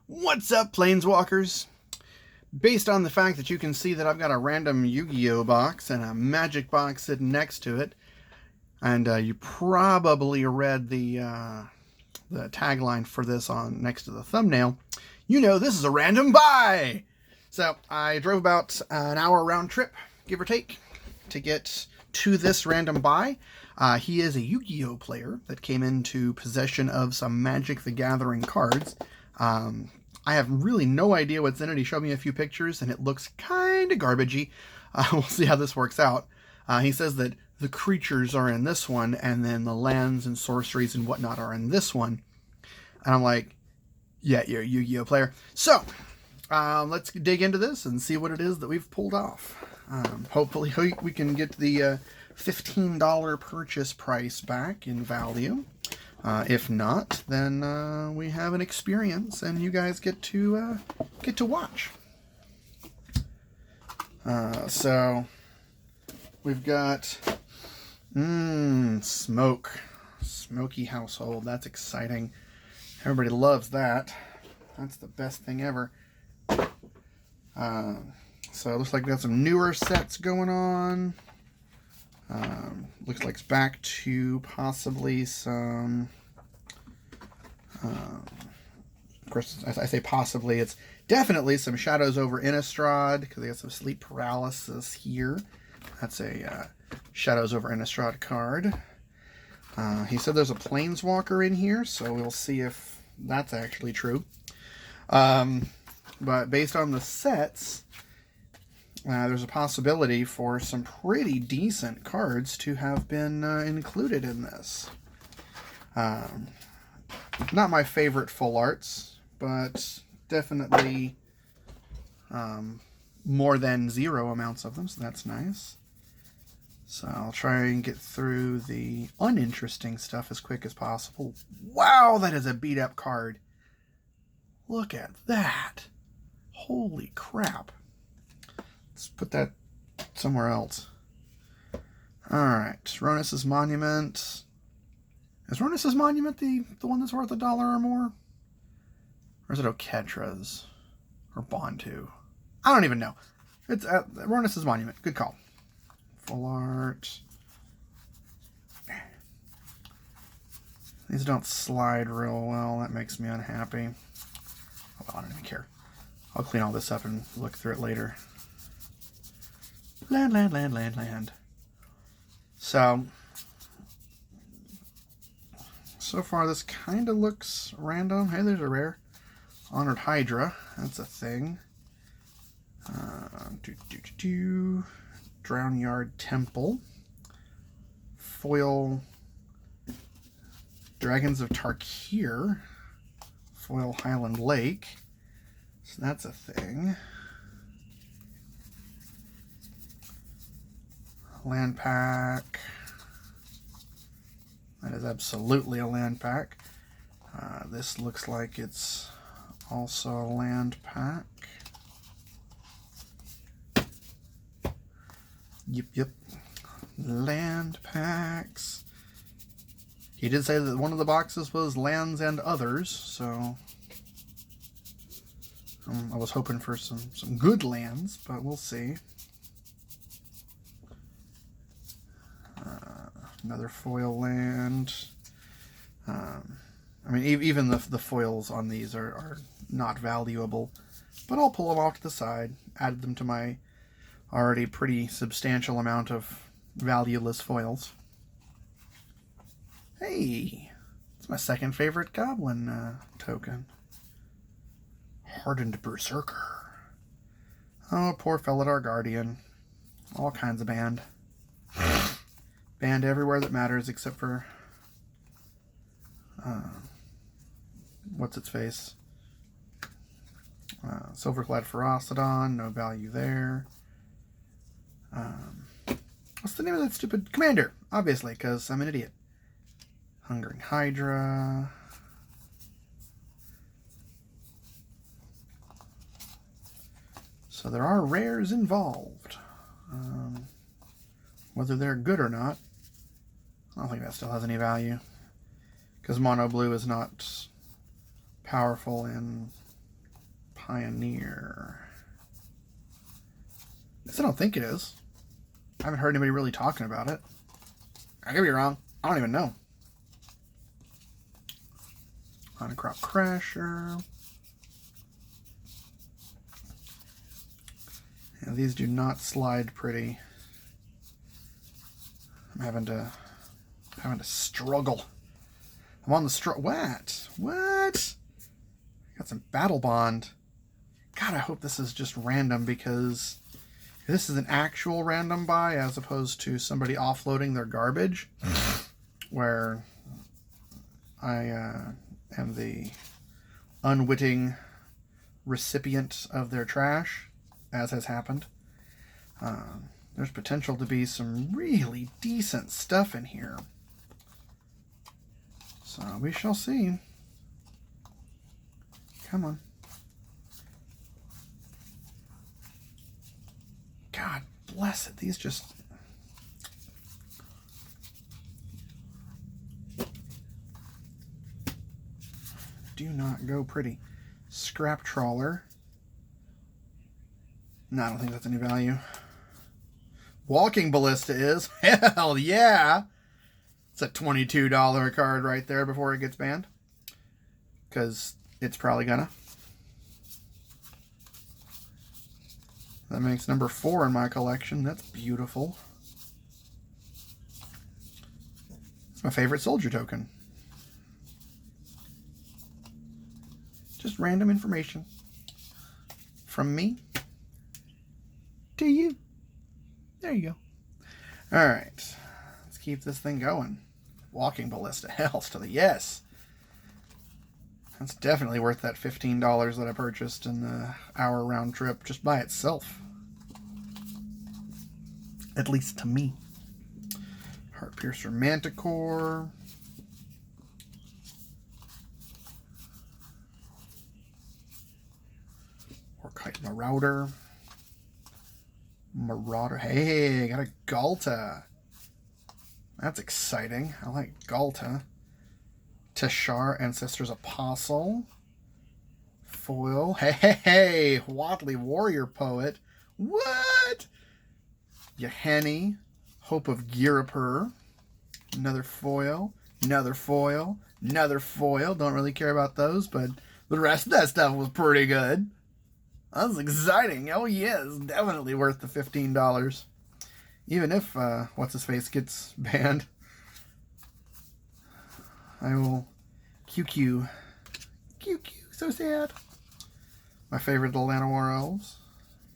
What's up, Planeswalkers? Based on the fact that you can see that I've got a random Yu-Gi-Oh box and a Magic box sitting next to it, and you probably read the tagline for this on next to the thumbnail, you know this is a random buy! So I drove about an hour round trip, give or take, to get to this random buy. He is a Yu-Gi-Oh player that came into possession of some Magic the Gathering cards. I have really no idea what's in it. He showed me a few pictures, and it looks kind of garbagey. We'll see how this works out. He says that the creatures are in this one, and then the lands and sorceries and whatnot are in this one. And I'm like, yeah, you're a Yu-Gi-Oh player. So, let's dig into this and see what it is that we've pulled off. Hopefully we can get the $15 purchase price back in value. If not, then we have an experience, and you guys get to watch. So we've got smoky household. That's exciting. Everybody loves that. That's the best thing ever. So it looks like we got some newer sets going on. Looks like it's back to possibly some. Of course, I say possibly. It's definitely some Shadows over Innistrad, because they got some sleep paralysis here. That's a Shadows over Innistrad card. He said there's a Planeswalker in here, so we'll see if that's actually true. But based on the sets, there's a possibility for some pretty decent cards to have been included in this. Not my favorite full arts, but definitely more than zero amounts of them, so that's nice. So I'll try and get through the uninteresting stuff as quick as possible. Wow, that is a beat-up card. Look at that. Holy crap. Let's put that somewhere else. Alright, Ronus' Monument. Is Ronus' Monument the one that's worth $1 or more? Or is it Oketra's? Or Bontu? I don't even know. It's Ronus' Monument. Good call. Full art. These don't slide real well. That makes me unhappy. Oh, well, I don't even care. I'll clean all this up and look through it later. Land. So far this kind of looks random. Hey, there's a rare. Honored Hydra. That's a thing. Drownyard Temple. Foil Dragons of Tarkir. Foil Highland Lake. So that's a thing. Land pack. That is absolutely a land pack. This looks like it's also a land pack. Yep. Land packs. He did say that one of the boxes was lands and others, so I was hoping for some good lands, but we'll see. Another foil land. I mean, even the foils on these are not valuable, but I'll pull them off to the side, add them to my already pretty substantial amount of valueless foils. Hey, it's my second favorite Goblin token. Hardened Berserker. Oh, poor Felidar Guardian. All kinds of banned. Banned everywhere that matters except for what's its face? Silverclad Ferocidon, no value there. What's the name of that stupid commander? Obviously, because I'm an idiot. Hungering Hydra. So there are rares involved. Whether they're good or not, I don't think that still has any value. Because mono blue is not powerful in Pioneer. I don't think it is. I haven't heard anybody really talking about it. I could be wrong. I don't even know. Monocrop Crasher. Yeah, these do not slide pretty. I'm having to struggle. I'm on the What? Got some Battle Bond. God, I hope this is just random, because this is an actual random buy as opposed to somebody offloading their garbage, where I am the unwitting recipient of their trash, as has happened. There's potential to be some really decent stuff in here. So we shall see. Come on. God bless it. These just... do not go pretty. Scrap Trawler. No, I don't think that's any value. Walking Ballista is. Hell yeah! It's a $22 card right there before it gets banned. Because it's probably gonna. That makes number 4 in my collection. That's beautiful. It's my favorite soldier token. Just random information. From me to you. There you go. Alright. Let's keep this thing going. Walking Ballista. Hells to the yes. That's definitely worth that $15 that I purchased in the hour round trip just by itself. At least to me. Heartpiercer Manticore. Orkite Marauder. Hey, I got a Galta. That's exciting. I like Galta. Teshar, Ancestors Apostle. Foil. Hey, Watley Warrior Poet. What? Yahenni. Hope of Girapur. Another foil. Another foil. Another foil. Don't really care about those, but the rest of that stuff was pretty good. That was exciting. Oh, yeah, it's definitely worth the $15. Even if, what's-his-face gets banned. I will QQ. QQ, so sad. My favorite, the Llanowar Elves.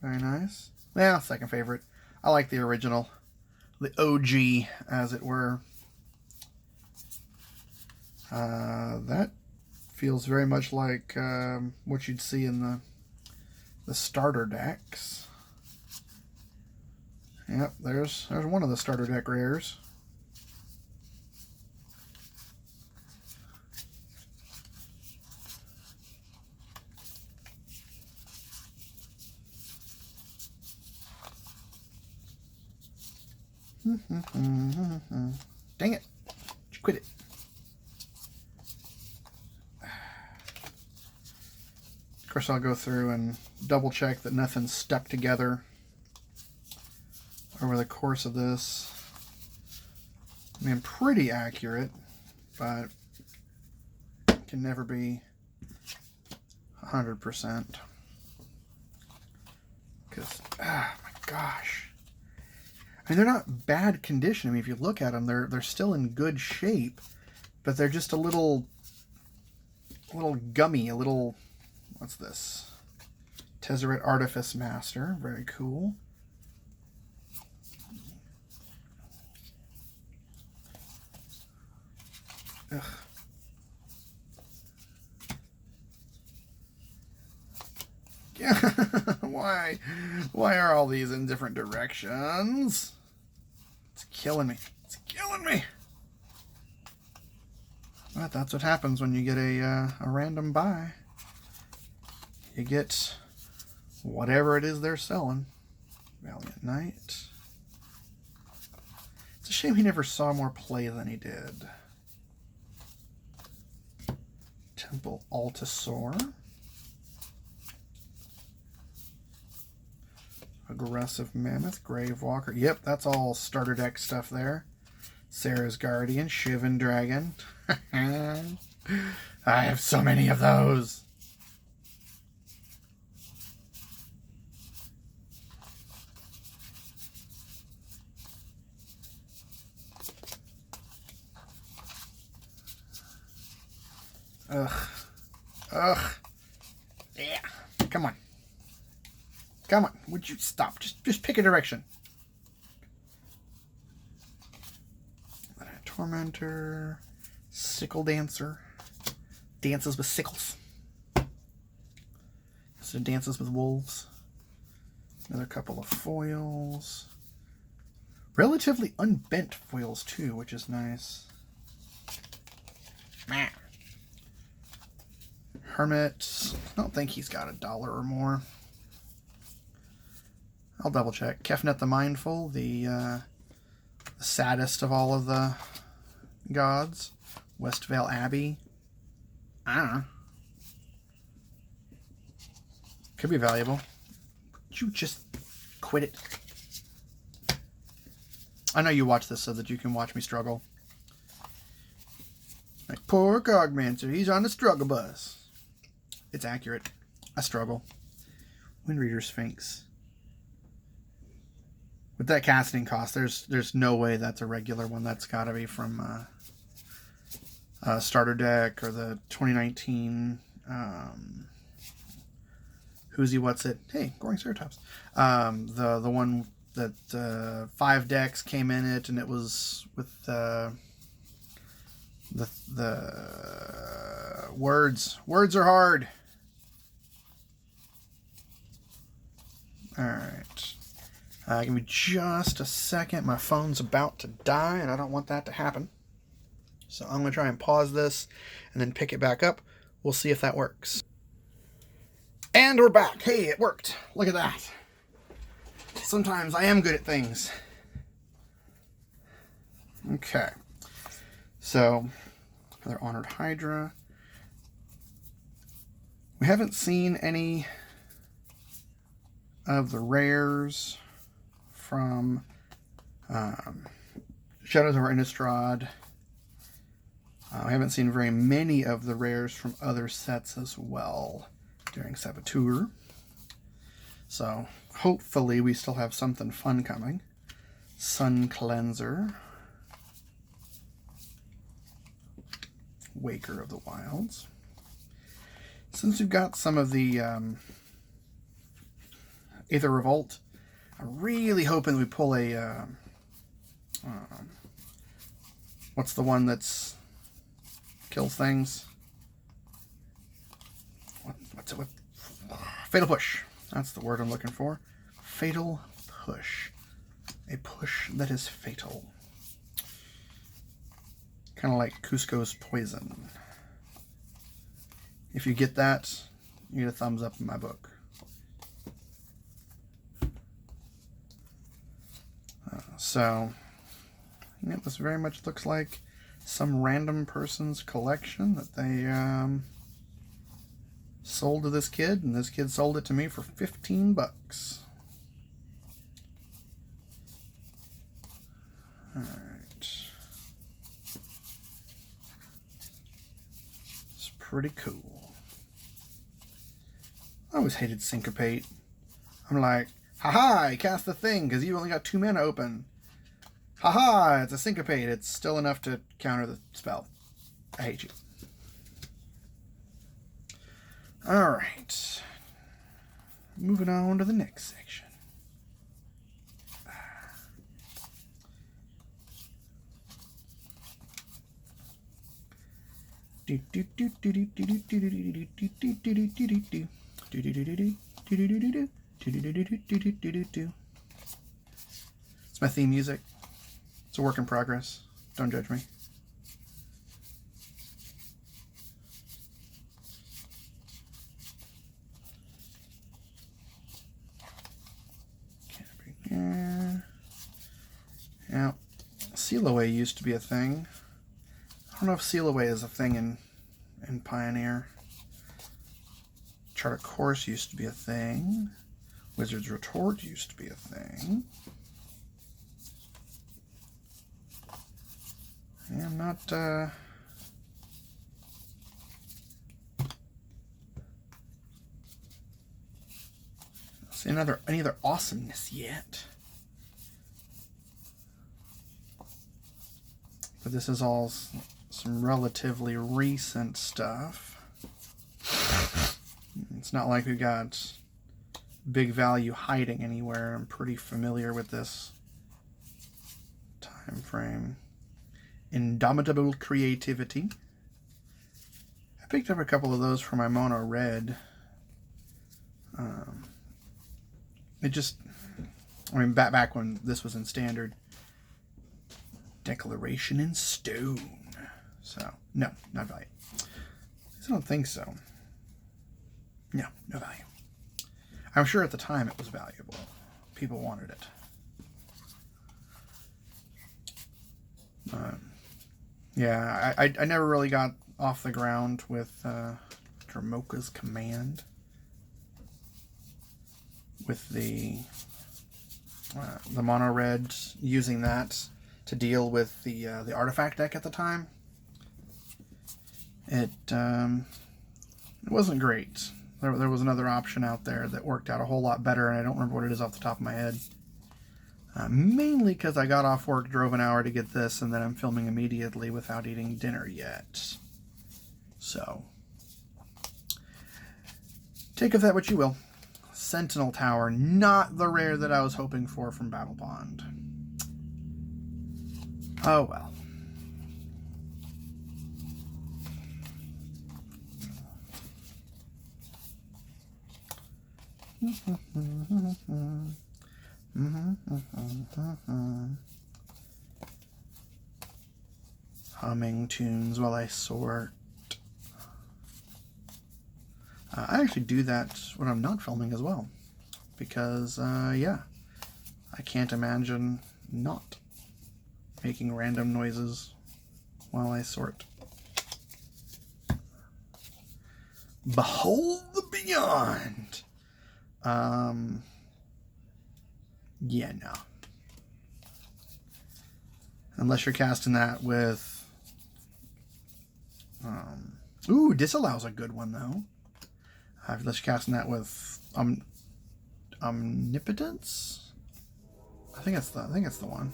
Very nice. Well, second favorite. I like the original. The OG, as it were. That feels very much like what you'd see in the starter decks. Yep, there's one of the starter deck rares. Dang it. Quit it. Of course, I'll go through and double check that nothing's stuck together over the course of this. I mean, pretty accurate, but can never be 100%. Because, oh my gosh. I mean, they're not bad condition. I mean, if you look at them, they're still in good shape, but they're just a little gummy, a little, what's this? Tezzeret Artifice Master, very cool. Ugh. Yeah. Why are all these in different directions? It's killing me. It's killing me. But that's what happens when you get a random buy. You get whatever it is they're selling. Valiant Knight. It's a shame he never saw more play than he did. Temple Altasaur. Aggressive Mammoth, Grave Walker. Yep, that's all starter deck stuff there. Sarah's Guardian, Shivan Dragon. I have so many of those. Ugh. Ugh. Yeah. Come on. Come on. Would you stop? Just pick a direction. Tormentor. Sickle Dancer. Dances with sickles. So dances with wolves. Another couple of foils. Relatively unbent foils too, which is nice. Hermit. I don't think he's got $1 or more. I'll double check. Kefnet the Mindful, the saddest of all of the gods. Westvale Abbey. I don't know. Could be valuable. Would you just quit it? I know you watch this so that you can watch me struggle. Like, poor Cogmancer, he's on the struggle bus. It's accurate. I struggle. Windreader Sphinx. With that casting cost, there's no way that's a regular one. That's got to be from starter deck or the 2019 Who's He What's It. Hey, Goring Ceratops. The one that 5 decks came in it, and it was with the words. Words are hard. All right. Give me just a second. My phone's about to die, and I don't want that to happen. So I'm going to try and pause this and then pick it back up. We'll see if that works. And we're back. Hey, it worked. Look at that. Sometimes I am good at things. Okay. So, another Honored Hydra. We haven't seen any of the rares from Shadows of Innistrad. I haven't seen very many of the rares from other sets as well during Saboteur. So hopefully we still have something fun coming. Sun Cleanser. Waker of the Wilds. Since we've got some of the Aether Revolt, I'm really hoping we pull a what's the one that's kills things? What's it with? Fatal Push. That's the word I'm looking for. Fatal Push. A push that is fatal. Kind of like Cusco's Poison. If you get that, you get a thumbs up in my book. So, yeah, this very much looks like some random person's collection that they sold to this kid, and this kid sold it to me for $15. Alright. It's pretty cool. I always hated Syncopate. I'm like, haha, I cast the thing because you only got 2 mana open. Haha, it's a Syncopate. It's still enough to counter the spell. I hate you. Alright. Moving on to the next section. It's my theme music. It's a work in progress. Don't judge me. Yeah. Seal Away used to be a thing. I don't know if Seal Away is a thing in Pioneer. Chart of Course used to be a thing. Wizard's Retort used to be a thing. Yeah, I'm not, see any other awesomeness yet. But this is all some relatively recent stuff. It's not like we got big value hiding anywhere. I'm pretty familiar with this time frame. Indomitable Creativity. I picked up a couple of those for my Mono Red. It just, I mean, back when this was in standard. Declaration in Stone. So, no, not value. I don't think so. No, no value. I'm sure at the time it was valuable. People wanted it. Yeah, I never really got off the ground with Dromoka's Command. With the mono red, using that to deal with the artifact deck at the time. It wasn't great. There was another option out there that worked out a whole lot better, and I don't remember what it is off the top of my head. Mainly because I got off work, drove an hour to get this, and then I'm filming immediately without eating dinner yet. So, take of that what you will. Sentinel Tower, not the rare that I was hoping for from Battle Bond. Oh well. Humming tunes while I sort. I actually do that when I'm not filming as well, because yeah, I can't imagine not making random noises while I sort. Behold the Beyond. Yeah, no. Unless you're casting that with... ooh, Disallow's a good one, though. Unless you're casting that with Omnipotence? I think it's the one.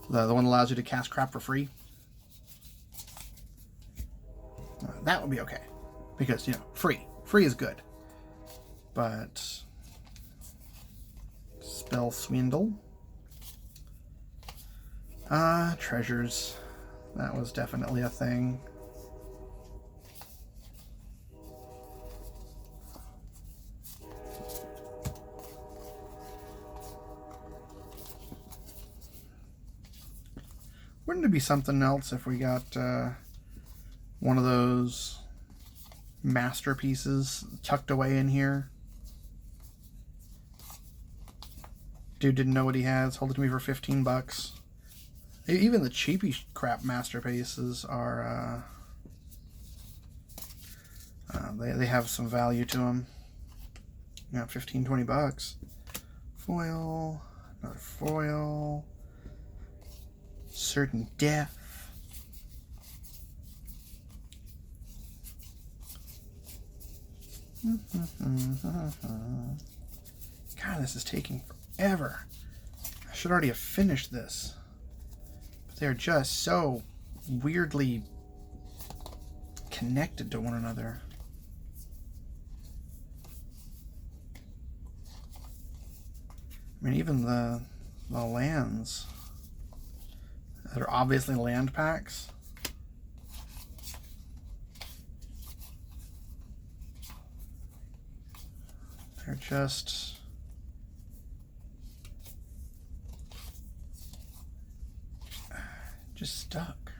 The one that allows you to cast crap for free. That would be okay. Because, you know, free. Free is good. But... Spell Swindle. Treasures. That was definitely a thing. Wouldn't it be something else if we got one of those masterpieces tucked away in here? Dude didn't know what he has. Hold it to me for 15 bucks. Even the cheapy crap masterpieces are they have some value to them. You know, 15, 20 bucks. Foil, another foil. Certain Death. God, this is taking forever. I should already have finished this. But they're just so weirdly connected to one another. I mean, even the lands that are obviously land packs. They're just stuck.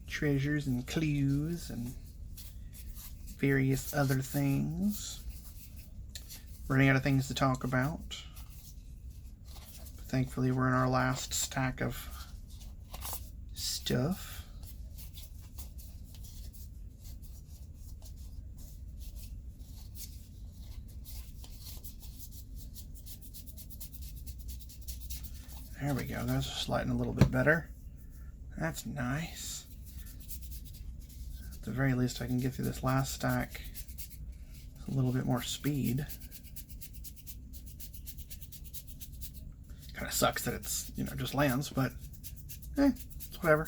Treasures and clues and various other things. Running out of things to talk about. But thankfully we're in our last stack of stuff. There we go. Those are sliding a little bit better. That's nice. At the very least, I can get through this last stack with a little bit more speed. Kind of sucks that it's, you know, just lands, but it's whatever.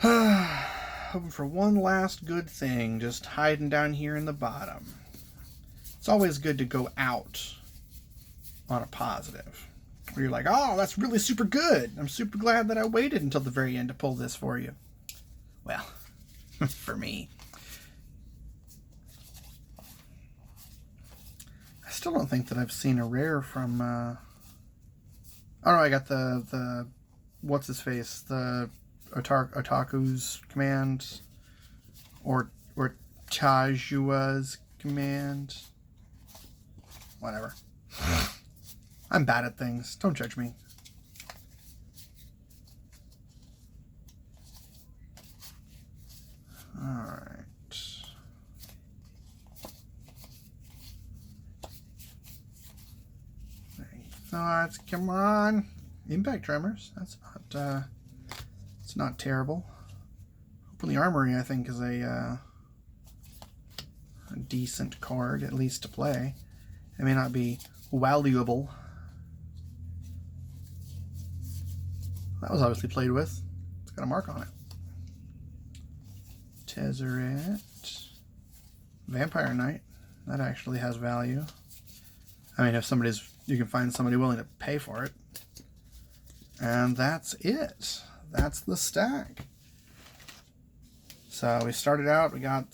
Hoping for one last good thing, just hiding down here in the bottom. It's always good to go out on a positive, where you're like, oh, that's really super good. I'm super glad that I waited until the very end to pull this for you. Well, for me. I still don't think that I've seen a rare from, oh no, I got the what's his face, the Otaku's command, or Tajua's command. Whatever. I'm bad at things. Don't judge me. Alright. Thoughts, come on. Impact tremors. That's not it's not terrible. Open the Armory, I think, is a decent card, at least to play. It may not be valuable. That was obviously played with. It's got a mark on it. Tezzeret. Vampire Knight. That actually has value. I mean, if you can find somebody willing to pay for it. And that's it. That's the stack. So we started out, we got a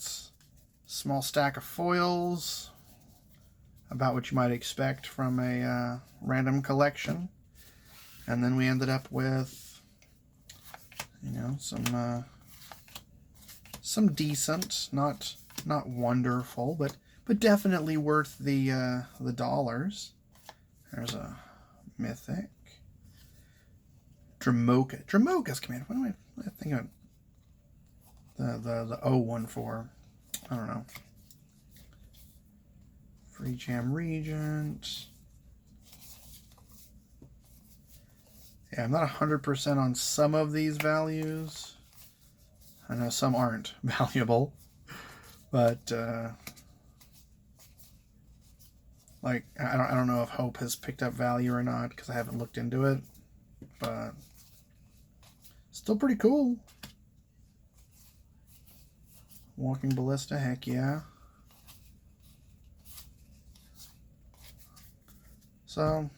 small stack of foils. About what you might expect from a random collection. And then we ended up with, you know, some decent, not wonderful, but definitely worth the dollars. There's a mythic. Dramoka's command. What am I thinking of? The O one for? I don't know. Free Jam Regent. Yeah, I'm not 100% on some of these values. I know some aren't valuable, but like I don't know if Hope has picked up value or not because I haven't looked into it, but still pretty cool. Walking Ballista, heck yeah. So,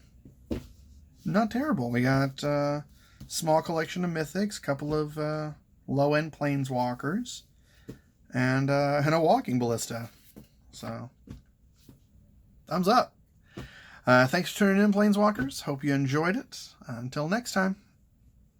not terrible. We got a small collection of mythics, couple of low-end planeswalkers, and a walking ballista. So, thumbs up. Thanks for tuning in, planeswalkers. Hope you enjoyed it. Until next time.